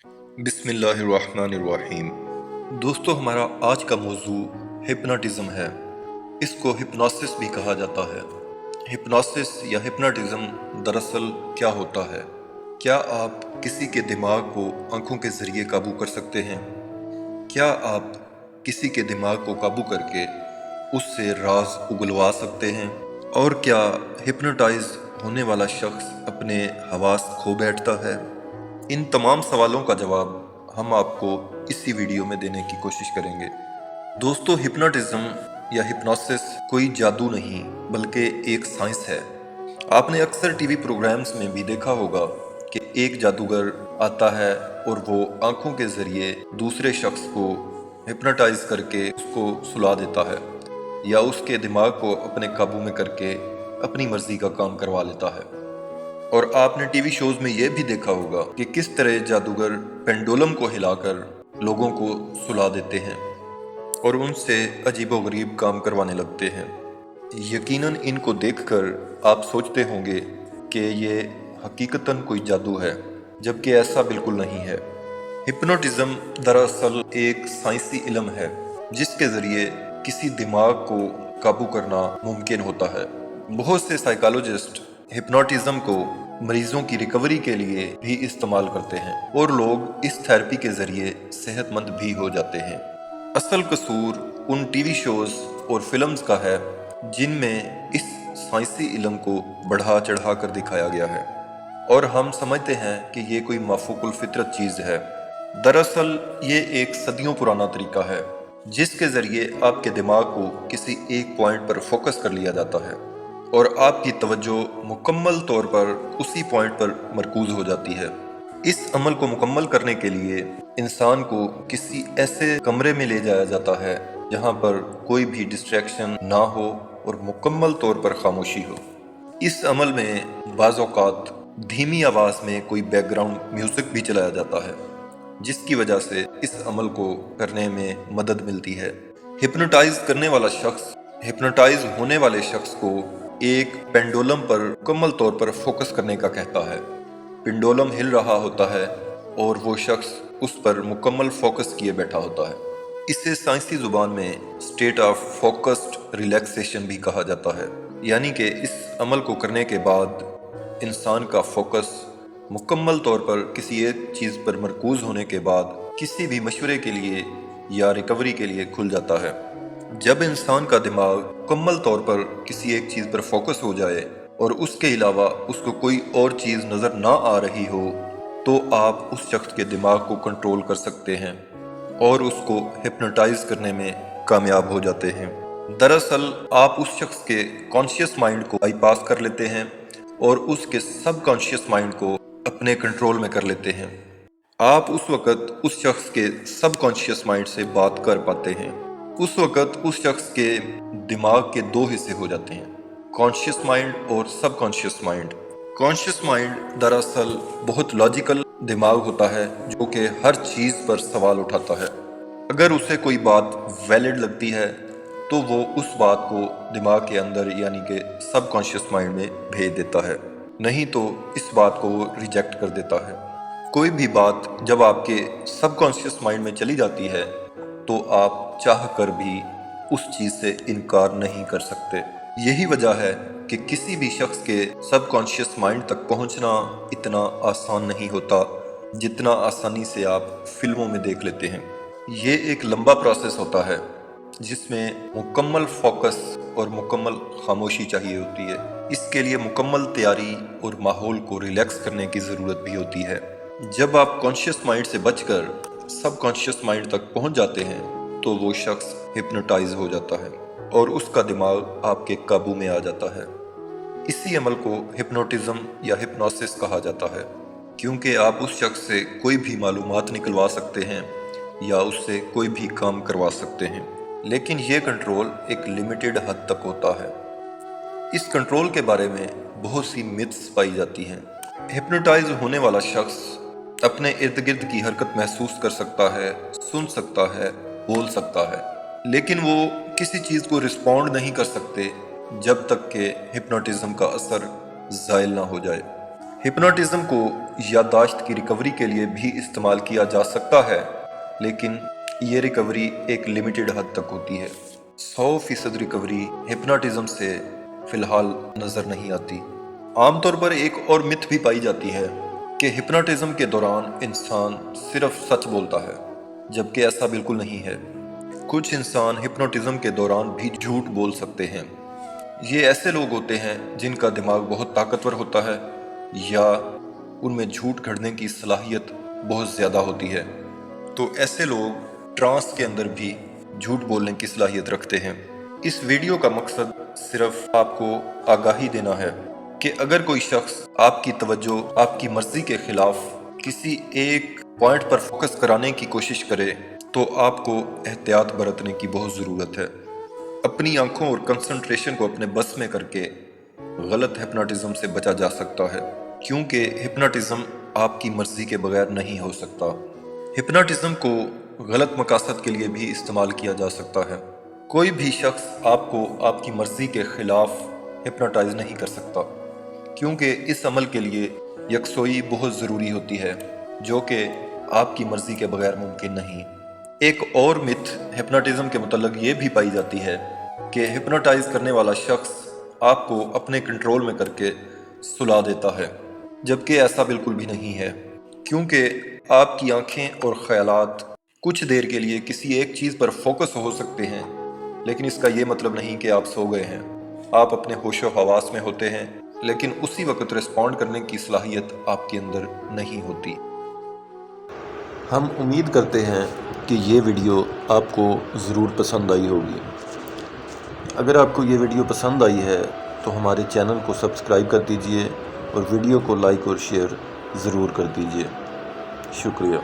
बिस्मिल्लाहिर्रहमानिर्रहीम। दोस्तों, हमारा आज का मौजू हिप्नोटिज्म है। इसको हिप्नोसिस भी कहा जाता है। हिप्नोसिस या हिप्नोटिज्म दरअसल क्या होता है? क्या आप किसी के दिमाग को आंखों के ज़रिए काबू कर सकते हैं? क्या आप किसी के दिमाग को काबू करके उससे राज उगलवा सकते हैं? और क्या हिप्नोटाइज होने वाला शख्स अपने हवास खो बैठता है? इन तमाम सवालों का जवाब हम आपको इसी वीडियो में देने की कोशिश करेंगे। दोस्तों, हिप्नोटिज्म या हिप्नोसिस कोई जादू नहीं बल्कि एक साइंस है। आपने अक्सर टीवी प्रोग्राम्स में भी देखा होगा कि एक जादूगर आता है और वो आंखों के जरिए दूसरे शख्स को हिप्नोटाइज करके उसको सुला देता है या उसके दिमाग को अपने काबू में करके अपनी मर्जी का काम करवा लेता है। और आपने टीवी शोज में यह भी देखा होगा कि किस तरह जादूगर पेंडुलम को हिलाकर लोगों को सुला देते हैं और उनसे अजीबोगरीब काम करवाने लगते हैं। यकीनन इनको देखकर आप सोचते होंगे कि ये हकीकतन कोई जादू है, जबकि ऐसा बिल्कुल नहीं है। हिप्नोटिज्म दरअसल एक साइंसी इल्म है जिसके ज़रिए किसी दिमाग को काबू करना मुमकिन होता है। बहुत से साइकोलॉजिस्ट हिप्नोटिज्म को मरीजों की रिकवरी के लिए भी इस्तेमाल करते हैं और लोग इस थेरेपी के ज़रिए सेहतमंद भी हो जाते हैं। असल कसूर उन टीवी शोज और फिल्म्स का है जिनमें इस साइंसी इल्म को बढ़ा चढ़ा कर दिखाया गया है और हम समझते हैं कि ये कोई माफूकुल फितरत चीज़ है। दरअसल ये एक सदियों पुराना तरीका है जिसके ज़रिए आपके दिमाग को किसी एक पॉइंट पर फोकस कर लिया जाता है और आपकी तवज्जो मुकम्मल तौर पर उसी पॉइंट पर मरकूज हो जाती है। इस अमल को मुकम्मल करने के लिए इंसान को किसी ऐसे कमरे में ले जाया जाता है जहाँ पर कोई भी डिस्ट्रैक्शन ना हो और मुकम्मल तौर पर खामोशी हो। इस अमल में बाज़ औक़ात धीमी आवाज़ में कोई बैकग्राउंड म्यूज़िक भी चलाया जाता है जिसकी वजह से इस अमल को करने में मदद मिलती है। हिप्नोटाइज करने वाला शख्स हिप्नोटाइज होने वाले शख्स को एक पेंडुलम पर मुकम्मल तौर पर फोकस करने का कहता है। पेंडुलम हिल रहा होता है और वो शख्स उस पर मुकम्मल फोकस किए बैठा होता है। इसे साइंसी जुबान में स्टेट ऑफ फोकस्ड रिलैक्सेशन भी कहा जाता है, यानी कि इस अमल को करने के बाद इंसान का फोकस मुकम्मल तौर पर किसी एक चीज़ पर मरकूज होने के बाद किसी भी मशवरे के लिए या रिकवरी के लिए खुल जाता है। जब इंसान का दिमाग मुकम्मल तौर पर किसी एक चीज़ पर फोकस हो जाए और उसके अलावा उसको कोई और चीज़ नज़र ना आ रही हो तो आप उस शख्स के दिमाग को कंट्रोल कर सकते हैं और उसको हिप्नोटाइज करने में कामयाब हो जाते हैं। दरअसल आप उस शख्स के कॉन्शियस माइंड को बाईपास कर लेते हैं और उसके सब कॉन्शियस माइंड को अपने कंट्रोल में कर लेते हैं। आप उस वक़्त उस शख्स के सब कॉन्शियस माइंड से बात कर पाते हैं। उस वक़्त उस शख्स के दिमाग के दो हिस्से हो जाते हैं, कॉन्शियस माइंड और सब कॉन्शियस माइंड। कॉन्शियस माइंड दरअसल बहुत लॉजिकल दिमाग होता है जो कि हर चीज़ पर सवाल उठाता है। अगर उसे कोई बात वैलिड लगती है तो वो उस बात को दिमाग के अंदर यानी कि सब कॉन्शियस माइंड में भेज देता है, नहीं तो इस बात को वो रिजेक्ट कर देता है। कोई भी बात जब आपके सब कॉन्शियस माइंड में चली जाती है तो आप चाह कर भी उस चीज़ से इनकार नहीं कर सकते। यही वजह है कि किसी भी शख्स के सब कॉन्शियस माइंड तक पहुंचना इतना आसान नहीं होता जितना आसानी से आप फिल्मों में देख लेते हैं। ये एक लंबा प्रोसेस होता है जिसमें मुकम्मल फोकस और मुकम्मल खामोशी चाहिए होती है। इसके लिए मुकम्मल तैयारी और माहौल को रिलैक्स करने की ज़रूरत भी होती है। जब आप कॉन्शियस माइंड से बचकर सब कॉन्शियस माइंड तक पहुंच जाते हैं तो वो शख्स हिप्नोटाइज हो जाता है और उसका दिमाग आपके काबू में आ जाता है। इसी अमल को हिप्नोटिज्म या हिप्नोसिस कहा जाता है क्योंकि आप उस शख्स से कोई भी मालूमात निकलवा सकते हैं या उससे कोई भी काम करवा सकते हैं, लेकिन ये कंट्रोल एक लिमिटेड हद तक होता है। इस कंट्रोल के बारे में बहुत सी मिथ्स पाई जाती हैं। हिप्नोटाइज होने वाला शख्स अपने इर्द गिर्द की हरकत महसूस कर सकता है, सुन सकता है, बोल सकता है, लेकिन वो किसी चीज़ को रिस्पॉन्ड नहीं कर सकते जब तक कि हिप्नोटिज्म का असर ज़ायल ना हो जाए। हिप्नोटिज्म को याददाश्त की रिकवरी के लिए भी इस्तेमाल किया जा सकता है, लेकिन ये रिकवरी एक लिमिटेड हद तक होती है। 100% रिकवरी हिप्नोटिज्म से फिलहाल नज़र नहीं आती। आमतौर पर एक और मिथ भी पाई जाती है कि हिप्नोटिज्म के दौरान इंसान सिर्फ सच बोलता है, जबकि ऐसा बिल्कुल नहीं है। कुछ इंसान हिप्नोटिज्म के दौरान भी झूठ बोल सकते हैं। ये ऐसे लोग होते हैं जिनका दिमाग बहुत ताकतवर होता है या उनमें झूठ गढ़ने की सलाहियत बहुत ज़्यादा होती है। तो ऐसे लोग ट्रांस के अंदर भी झूठ बोलने की सलाहियत रखते हैं। इस वीडियो का मकसद सिर्फ आपको आगाही देना है कि अगर कोई शख्स आपकी तवज्जो आपकी मर्जी के खिलाफ किसी एक पॉइंट पर फोकस कराने की कोशिश करे तो आपको एहतियात बरतने की बहुत ज़रूरत है। अपनी आंखों और कंसंट्रेशन को अपने बस में करके गलत हिप्नोटिज्म से बचा जा सकता है, क्योंकि हिप्नोटिज्म आपकी मर्जी के बगैर नहीं हो सकता। हिप्नोटिज्म को गलत मकासद के लिए भी इस्तेमाल किया जा सकता है। कोई भी शख्स आपको आपकी मर्जी के खिलाफ हिप्नोटाइज नहीं कर सकता, क्योंकि इस अमल के लिए यकसोई बहुत ज़रूरी होती है, जो कि आपकी मर्जी के बगैर मुमकिन नहीं। एक और मिथ हिप्नोटिज्म के मुतल्लिक ये भी पाई जाती है कि हिप्नोटाइज करने वाला शख्स आपको अपने कंट्रोल में करके सुला देता है, जबकि ऐसा बिल्कुल भी नहीं है, क्योंकि आपकी आंखें और ख्यालात कुछ देर के लिए किसी एक चीज़ पर फोकस हो सकते हैं, लेकिन इसका ये मतलब नहीं कि आप सो गए हैं। आप अपने होशो हवास में होते हैं, लेकिन उसी वक्त रिस्पॉन्ड करने की सलाहियत आपके अंदर नहीं होती। हम उम्मीद करते हैं कि ये वीडियो आपको ज़रूर पसंद आई होगी। अगर आपको ये वीडियो पसंद आई है तो हमारे चैनल को सब्सक्राइब कर दीजिए और वीडियो को लाइक और शेयर ज़रूर कर दीजिए। शुक्रिया।